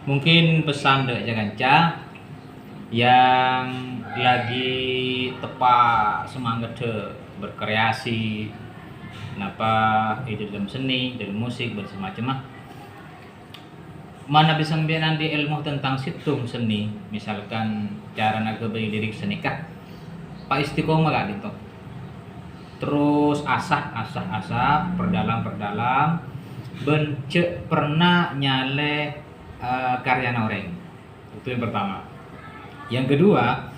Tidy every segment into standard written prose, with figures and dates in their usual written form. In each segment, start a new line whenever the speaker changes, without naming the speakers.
Mungkin pesan dari Jaganca yang lagi tepat semangat berkreasi, kenapa itu dalam seni, dalam musik, bersemacam mana bisa ambil nanti ilmu tentang situng seni, misalkan cara nagabai lirik senikah, Pak Istiqomah kan itu. Terus asah, perdalam, bencek pernah nyale karya orang. Itu yang pertama. Yang kedua,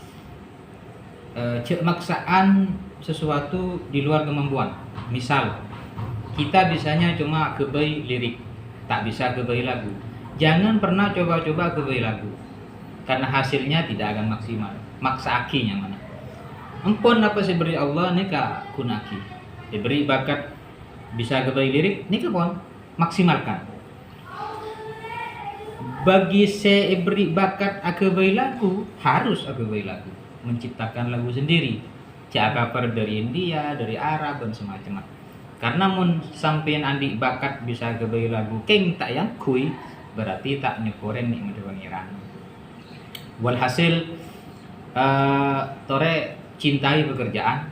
cek maksaan sesuatu di luar kemampuan. Misal, kita bisanya cuma kebai lirik, tak bisa kebai lagu. Jangan pernah coba-coba kebai lagu, karena hasilnya tidak akan maksimal. Maksa aki yang mana? Empun apa sih beri Allah nika kunaki. Diberi bakat bisa kebai lirik, nika pun maksimalkan. Bagi saya beri bakat kebai lagu, harus kebai lagu, menciptakan lagu sendiri. Cak dari India, dari Arab dan semacam. Karena mun sampean andi bakat bisa kebai lagu, keng tak yang kui, berarti tak nyekoren nikmat pangeran. Walhasil tore cintai pekerjaan,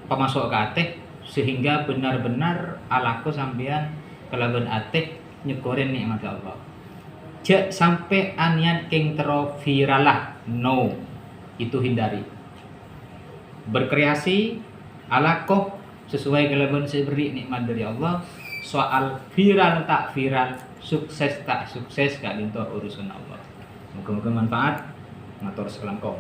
pemasok ke ateh, sehingga benar-benar alaku sampean kelaban ateh nyekoren nikmat Allah. Cek sampai anian keng tero viralah, no, itu hindari. Berkreasi alakoh sesuai kelaban beri nikmat dari Allah. Soal viral tak viral, sukses tak sukses, kak itu urusan Allah. Moga-moga manfaat. Matur sekelam kau.